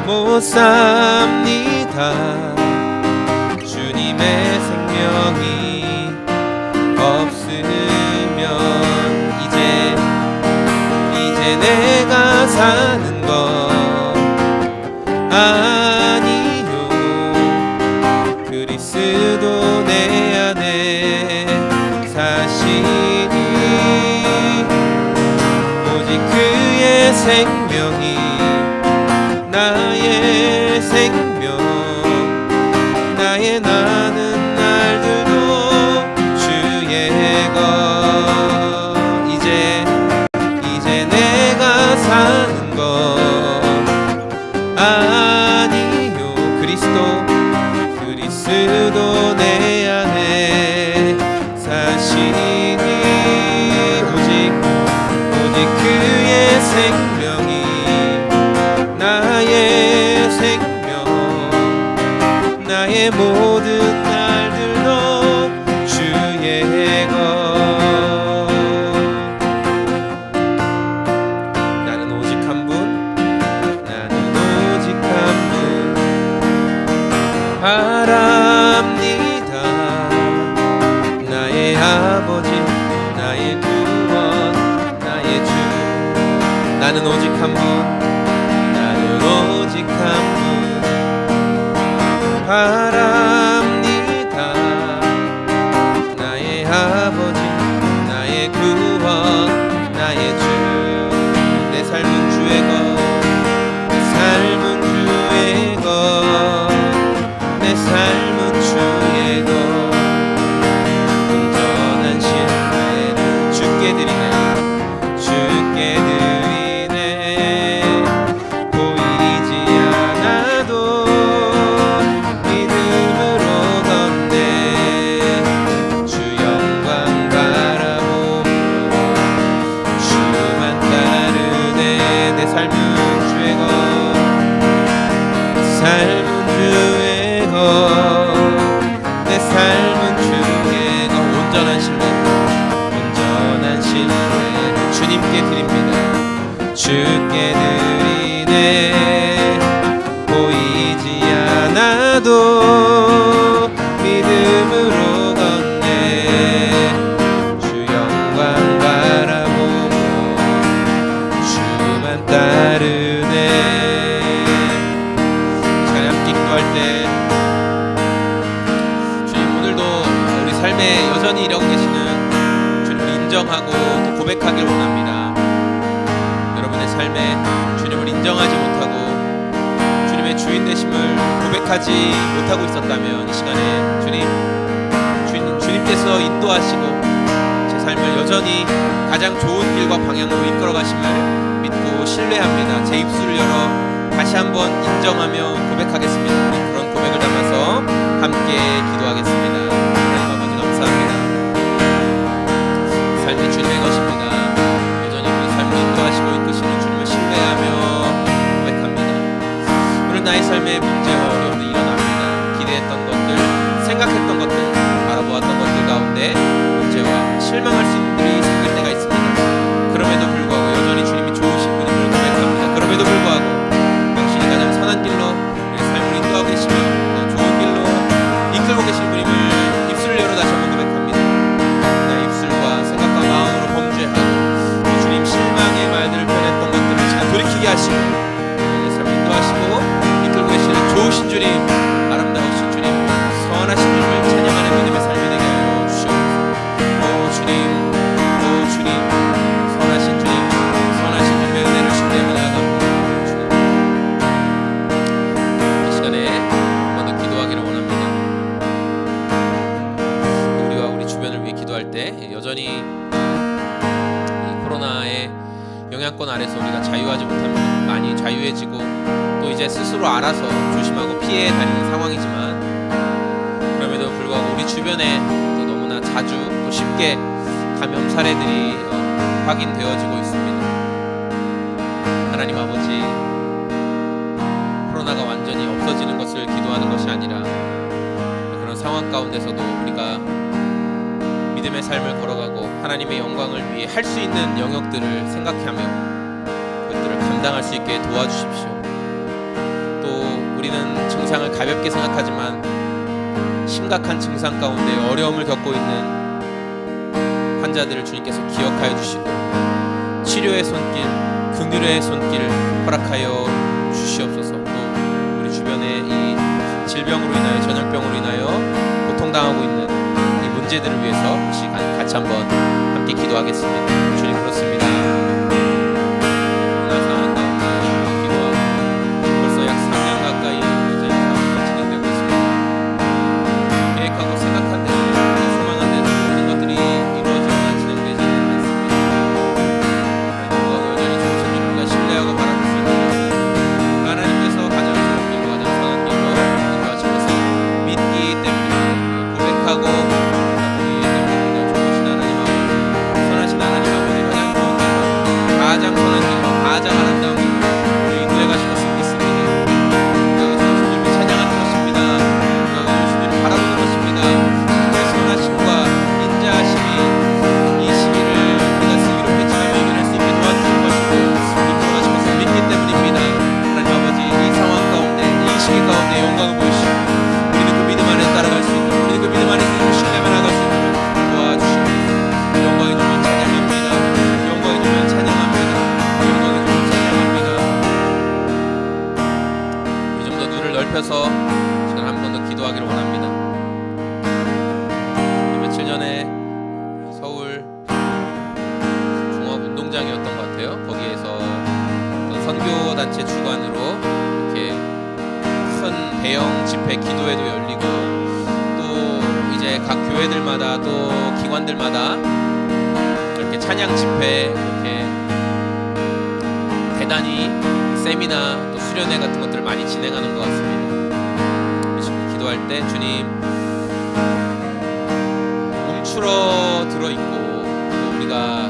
A: 못 삽니다. 주님의 생명이 없으면 이제 내가 사는 것 아니요. 그리스도 내 안에 사시니 오직 그의 생명이 나의 생명, 나의 나는 날들도 주의 것. 이제 내가 사는 것 아니요. 그리스도 내 안에 사시니 오직 그의 생명이 나의 생명, 나의 모든 날들도 주의 것. 나는 오직 한 분 바랍니다. 나의 아버지, 나의 구원, 나의 주. 나는 오직 한 분 바랍니다. 나의 아버지, 나의 구원, 나의 주. 내 삶은 주의 것, 내 삶은 주의 것. 온전한 신뢰를 주께 드리네. 보이지 않아도 믿음으로 걷네. 주 영광 바라보며 주만 따르네. 내 삶은 주의 것, 내 삶은 주님께 드립니다. 주께 드리네. 보이지 않아도 믿음으로 걷네. 주 영광 바라보며 주만 따르네. 시간에 함께 기도할 때 주님, 오늘도 우리 삶에 여전히 일하고 계시는 주님을 인정하고 또 고백하길 원합니다. 여러분의 삶에 주님을 인정하지 못하고 주님의 주인 되심을 고백하지 못하고 있었다면 이 시간에 주님께서 인도하시고 제 삶을 여전히 가장 좋은 길과 방향으로 이끌어 가심을 믿고 신뢰합니다. 제 입술을 열어 다시 한번 인정하며 고백하겠습니다. 그런 고백을 담아서 함께 기도하겠습니다. 하나님 아버지 감사합니다. 삶이 주님의 것입니다. 여전히 우리 삶을 인도하시고 이끄시는 주님을 신뢰하며 고백합니다. 오늘 나의 삶에 문제와 어려움이 일어납니다. 기대했던 것들, 생각했던 것들, 바라보았던 것들 가운데 문제와 실망할 수 있는 일이 생길 때가 있습니다. 그럼에도 불구하고 여전히 주님이 좋으신 분임을 고백합니다. 그럼에도 불구하고 당신이 가장 선한 길로 우리 삶을 인도하고 계시며 좋은 길로 이끌고 계신 분임을 입술을 열어 다시 한번 고백합니다. 나의 입술과 생각과 마음으로 범죄하고 주님 실망의 말들을 표현했던 것들을 잘 돌이키게 하시고 내 삶을 인도하시고 이끌고 계시는 좋으신 주님, 아름다우신 주님, 선하신 주님을 찬양하는 믿음의 삶이 되게 하여 주시옵소서. 오 주님, 오 주님, 선하신 주님, 선하신 주님의 은혜를 신뢰하며 나아갑니다. 주님, 이 시간에 한 번 더 기도하기를 원합니다. 우리와 우리 주변을 위해 기도할 때 여전히 이 코로나의 영향권 아래서 우리가 자유하지 못합니다. 많이 자유해지고 또 이제 스스로 알아서 조심하고 피해 다니는 상황이지만 그럼에도 불구하고 우리 주변에 또 너무나 자주 또 쉽게 감염 사례들이 확인되어지고 있습니다. 하나님 아버지, 코로나가 완전히 없어지는 것을 기도하는 것이 아니라 그런 상황 가운데서도 우리가 믿음의 삶을 걸어가고 하나님의 영광을 위해 할 수 있는 영역들을 생각하며 그것들을 감당할 수 있게 도와주십시오. 또 우리는 증상을 가볍게 생각하지만 심각한 증상 가운데 어려움을 겪고 있는 환자들을 주님께서 기억하여 주시고 치료의 손길, 긍휼의 손길 허락하여 주시옵소서. 또 우리 주변에 이 질병으로 인하여, 전염병으로 인하여 고통당하고 있는 이 문제들을 위해서 같이 한번 함께 기도하겠습니다. 주님, 그렇습니다. 코로나 상황 가운데 기도하고 벌써 약 3년 가까이 현재 상황이 진행되고 있습니다. 계획하고 생각한 대로, 소망한 대로 모든 것들이 이루어지거나 진행되지는 않습니다. 그러나 여전히 좋으신 주님과 신뢰하고 바라볼 수 있는 것은 하나님께서 가장 좋은 길로, 가장 선한 길로 인도하신 것을 믿기 때문입니다. 고백하고 가장 선한 길로, 가장 아름다운 길로 우리 인도해 가신 것을 믿습니다. 우리가 주님을 찬양하는 것입니다. 우리가 주님을 바라보는 것입니다. 주님의 선하심과 인자하심이 이 시기를 우리가 슬기롭게 지나며 이겨낼 수 있게 도와주실 것이고 이끌어 가신 것을 믿기 때문입니다. 하나님 아버지, 이 상황 가운데, 이 시기 가운데 영광을 보이시고 우리는 그 믿음 안에 따라갈 수 있는, 우리는 그 믿음 안에 주님을 신뢰하며 나아갈 수 있는 도와주시옵소서. 영광의 주님 찬양합니다. 영광의 주님 찬양합니다. 넓혀서 지금 한 번 더 기도하기를 원합니다. 며칠 전에 서울 종합운동장이었던 것 같아요. 거기에서 선교단체 주관으로 이렇게 큰 대형 집회 기도회도 열리고 또 이제 각 교회들마다 또 기관들마다 이렇게 찬양 집회, 이렇게 대단히 세미나 또 수련회 같은 것들을 많이 진행하는 것 같습니다. 기도할 때 주님, 움츠러들어 있고 또 우리가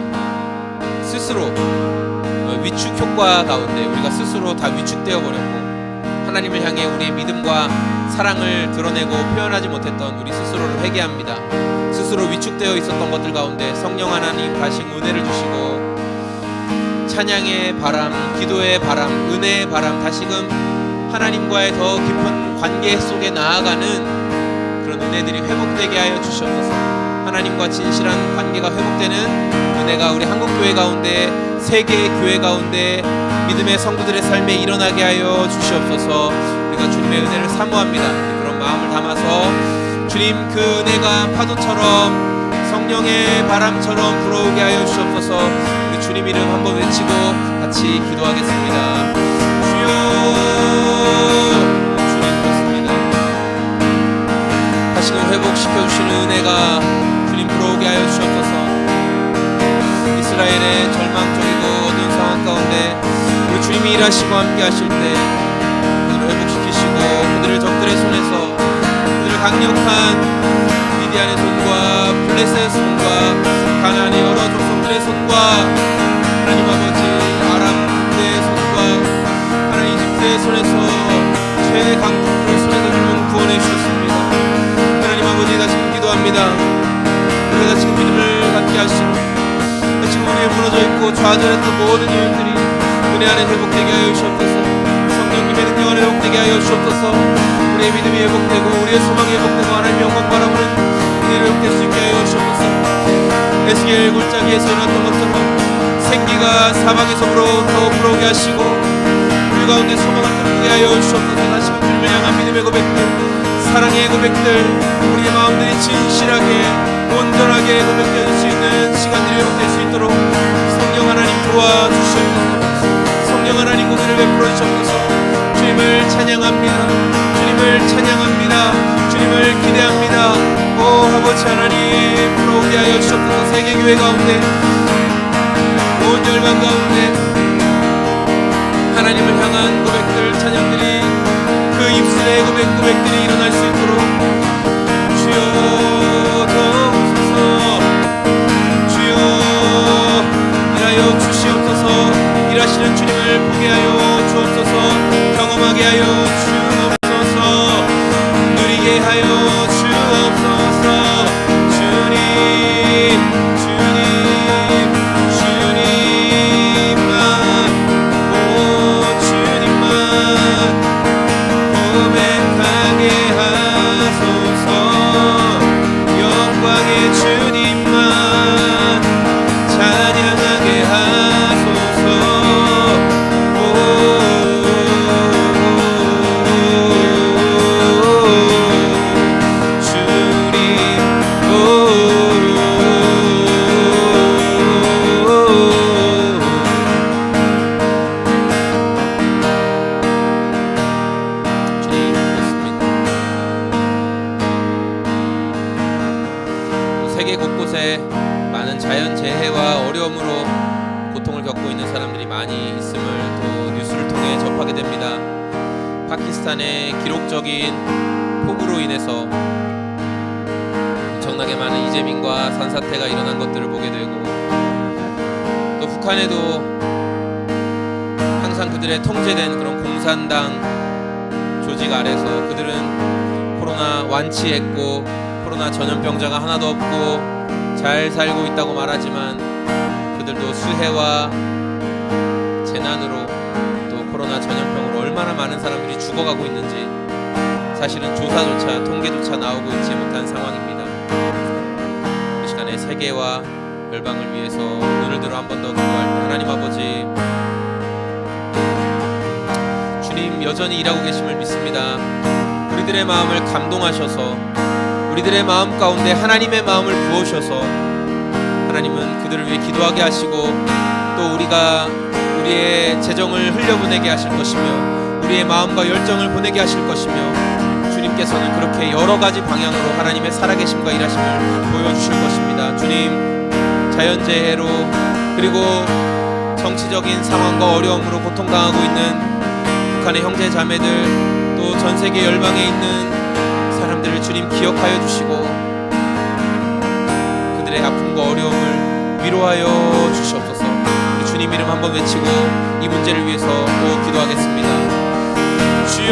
A: 스스로 위축 효과 가운데 우리가 스스로 다 위축되어 버렸고 하나님을 향해 우리의 믿음과 사랑을 드러내고 표현하지 못했던 우리 스스로를 회개합니다. 스스로 위축되어 있었던 것들 가운데 성령 하나님 다시 은혜를 주시고 찬양의 바람, 기도의 바람, 은혜의 바람, 다시금 하나님과의 더 깊은 관계 속에 나아가는 그런 은혜들이 회복되게 하여 주시옵소서. 하나님과 진실한 관계가 회복되는 은혜가 우리 한국교회 가운데, 세계의 교회 가운데 믿음의 성도들의 삶에 일어나게 하여 주시옵소서. 우리가 주님의 은혜를 사모합니다. 그런 마음을 담아서 주님, 그 은혜가 파도처럼 성령의 바람처럼 불어오게 하여 주시옵소서. 우리 주님 이름 한번 외치고 같이 기도하겠습니다. 주여, 주님 그렇습니다. 다시금 회복시켜주시는 은혜가 주님 불어오게 하여 주시옵소서. 이스라엘의 절망적이고 어두운 상황 가운데 우리 주님이 일하시고 함께 하실 때 그들을 회복시키시고 그들을 적들의 손에서, 그들을 강력한 미디안의 손과 블레셋의 손과 가나안의 여러 족속들의 손과 하나님 아버지 아람 군대의 손과 하나님 이집트의 손에서 최강국들의 손에서 주님 구원해 주셨습니다. 하나님 아버지 다시금 기도합니다. 우리가 다시금 믿음을 갖게 하시고 지금 우리의 무너져 있고 좌절했던 모든 일들이 은혜 안에 회복되게 하여 주시옵소서. 성령님의 능력 안에 회복되게 하여 주시옵소서. 우리의 믿음이 회복되고 우리의 소망이 회복되고 하나님 영광 바라보는 은혜를 회복될 수 있게 하여 주시옵소서. 에스겔 골짜기에서 일어났던 것처럼 생기가 사방에서 불어오게 하시고 우리 가운데 소망을 돋게 하여 주시옵소서. 다시금 주님을 향한 믿음의 고백들, 사랑의 고백들, 우리의 마음들이 진실하게 온전하게 고백될 수 있는 시간들이 회복될 수 있도록 성령 하나님 도와주시옵소서. 성령 하나님 공의를 베풀어 주시옵소서. 주님을 찬양합니다. 주님을 찬양합니다. 주님을 기대합니다. 오 아버지 하나님 불어오게 하여 주시옵소서. 세계교회 가운데 온 열방 가운데 하나님을 향한 고백들, 찬양들이 그 입술의 고백들이 일어날 수 있도록 주여 주여 일하여 주시옵소서. 일하시는 주님을 보게 하여 주옵소서. 경험하게 하여 주옵소서. 누리게 하여 주옵소서. 주님만 오 주님만 고백하게 하소서. 영광의 주님만 찬양하게 하소서. 세계 곳곳에 많은 자연재해와 어려움으로 고통을 겪고 있는 사람들이 많이 있음을 또 뉴스를 통해 접하게 됩니다. 파키스탄의 기록적인 폭우로 인해서 엄청나게 많은 이재민과 산사태가 일어난 것들을 보게 되고, 또 북한에도 항상 그들의 통제된 그런 공산당 조직 아래서 그들은 코로나 완치했고 코로나 전염병자가 하나도 없고 잘 살고 있다고 말하지만 그들도 수해와 재난으로 또 코로나 전염병으로 얼마나 많은 사람들이 죽어가고 있는지 사실은 조사조차 통계조차 나오고 있지 못한 상황입니다. 이 시간에 세계와 열방을 위해서 눈을 들어 한 번 더 기도할 때 하나님 아버지, 주님 여전히 일하고 계심을 믿습니다. 우리들의 마음을 감동하셔서 우리들의 마음 가운데 하나님의 마음을 부으셔서 하나님은 그들을 위해 기도하게 하시고 또 우리가 우리의 재정을 흘려보내게 하실 것이며 우리의 마음과 열정을 보내게 하실 것이며 주님께서는 그렇게 여러 가지 방향으로 하나님의 살아계심과 일하심을 보여주실 것입니다. 주님, 자연재해로 그리고 정치적인 상황과 어려움으로 고통당하고 있는 북한의 형제 자매들 또 전 세계 열방에 있는 사람들을 주님 기억하여 주시고 그들의 아픔과 어려움을 위로하여 주시옵소서. 주님 이름 한번 외치고 이 문제를 위해서 또 기도하겠습니다. 주여,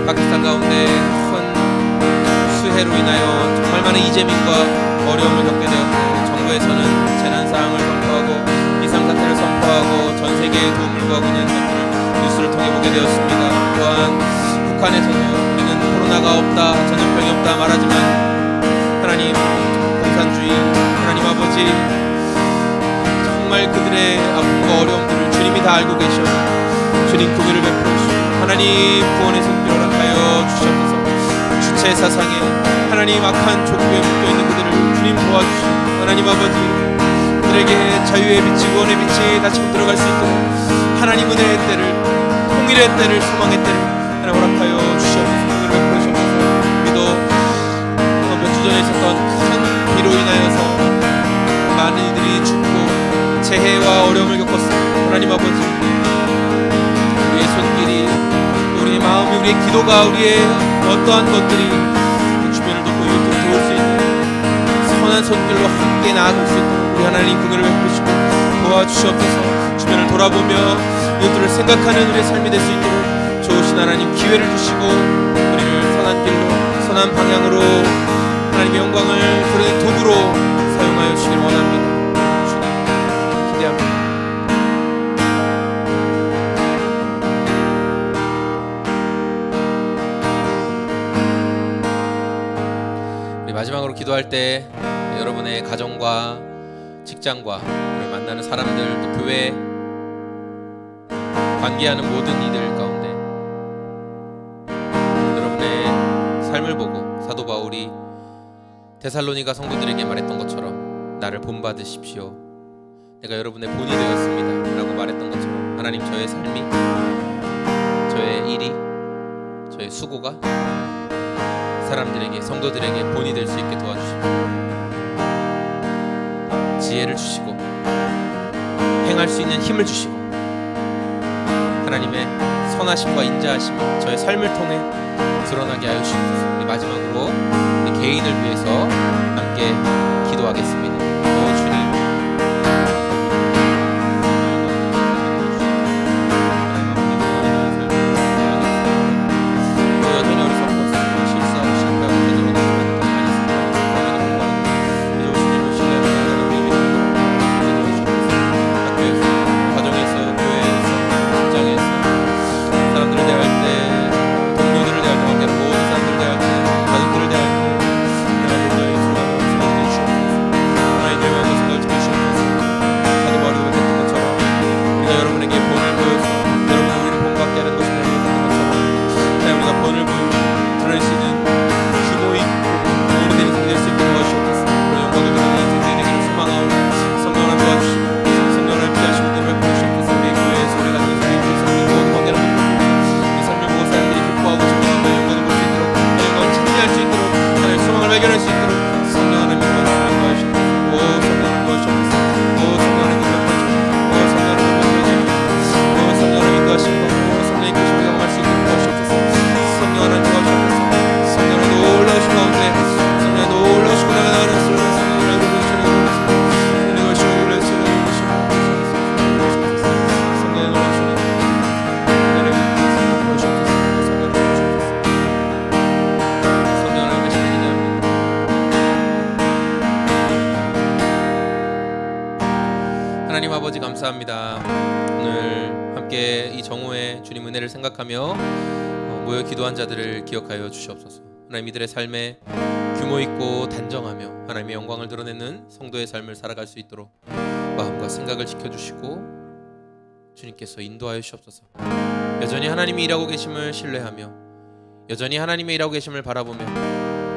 A: 파키스탄 가운데 큰 수해로 인하여 정말 정말 많은 이재민과 어려움을 겪게 되었고, 정부에서는 재난 사항을 선포하고 비상사태를 선포하고 전 세계에 도움을 구하고 있는 것들을 뉴스를 통해 보게 되었습니다. 또한 북한에서도 우리는 코로나가 없다, 전염병이 없다 말하지만 하나님, 공산주의 하나님 아버지, 정말 그들의 아픔과 어려움들을 주님이 다 알고 계셔. 주님 구비를 베풀어 주시고 하나님 구원의 손길을 허락하여 주시옵소서. 주체 사상에 하나님 악한 족구에 묶여있는 그들을 주님 도와주시고 하나님 아버지, 그들에게 자유의 빛이 구원의 빛이 다시금 들어갈 수 있도록 하나님 은혜의 때를, 통일의 때를, 소망의 때를 하나님 허락하여 주시옵소서. 구비를 베풀어 주시옵소서. 우리도 몇 주 전에 있었던 큰 비로 인하여서 많은 이들이 죽고 재해와 어려움을 겪었습니다. 하나님 아버지, 우리의 손길이, 우리의 마음이, 우리의 기도가, 우리의 어떠한 것들이 주변을 돕고 이웃을 도울 수 있는 선한 손길로 함께 나아갈 수 있도록 우리 하나님 긍휼을 베푸시고 도와주시옵소서. 주변을 돌아보며 이웃들을 생각하는 우리의 삶이 될 수 있도록 좋으신 하나님 기회를 주시고 우리를 선한 길로, 선한 방향으로 하나님의 영광을 부르는 도구로 사용하여 주시길 원합니다. 주님 기대합니다. 마지막으로 기도할 때 여러분의 가정과 직장과 만나는 사람들, 또 교회 관계하는 모든 이들 가운데 여러분의 삶을 보고 사도 바울이 데살로니가 성도들에게 말했던 것처럼 나를 본받으십시오. 내가 여러분의 본이 되었습니다 라고 말했던 것처럼 하나님, 저의 삶이, 저의 일이, 저의 수고가 사람들에게, 성도들에게 본이 될 수 있게 도와주시고 지혜를 주시고 행할 수 있는 힘을 주시고 하나님의 선하심과 인자하심이 저의 삶을 통해 드러나게 하여 주시옵소서. 마지막으로 우리 개인을 위해서 함께 기도하겠습니다. 주님, 하나님 아버지 감사합니다. 오늘 함께 이 정오에 주님 은혜를 생각하며 모여 기도한 자들을 기억하여 주시옵소서. 하나님, 이들의 삶에 규모 있고 단정하며 하나님의 영광을 드러내는 성도의 삶을 살아갈 수 있도록 마음과 생각을 지켜주시고 주님께서 인도하여 주시옵소서. 여전히 하나님이 일하고 계심을 신뢰하며 여전히 하나님의 일하고 계심을 바라보며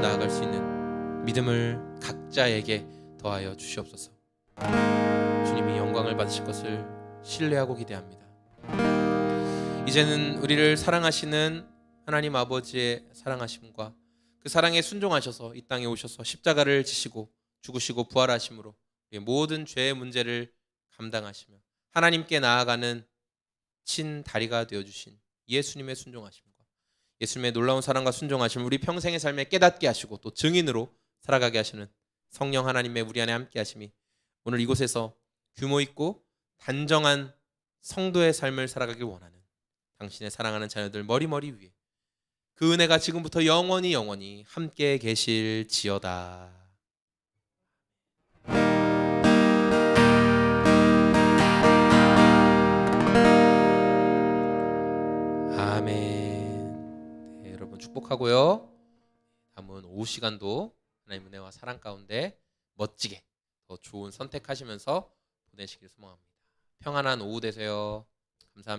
A: 나아갈 수 있는 믿음을 각자에게 더하여 주시옵소서. 주님이 영광을 받으실 것을 신뢰하고 기대합니다. 이제는 우리를 사랑하시는 하나님 아버지의 사랑하심과 그 사랑에 순종하셔서 이 땅에 오셔서 십자가를 지시고 죽으시고 부활하심으로 우리의 모든 죄의 문제를 감당하시며 하나님께 나아가는 친다리가 되어주신 예수님의 순종하심과 예수님의 놀라운 사랑과 순종하심을 우리 평생의 삶에 깨닫게 하시고 또 증인으로 살아가게 하시는 성령 하나님의 우리 안에 함께 하심이 오늘 이곳에서 규모 있고 단정한 성도의 삶을 살아가길 원하는 당신의 사랑하는 자녀들 머리머리 위에 그 은혜가 지금부터 영원히 함께 계실지어다. 아멘. 네, 여러분 축복하고요. 남은 오후 시간도 하나님 은혜와 사랑 가운데 멋지게 더 좋은 선택하시면서 보내시길 소망합니다. 평안한 오후 되세요. 감사합니다.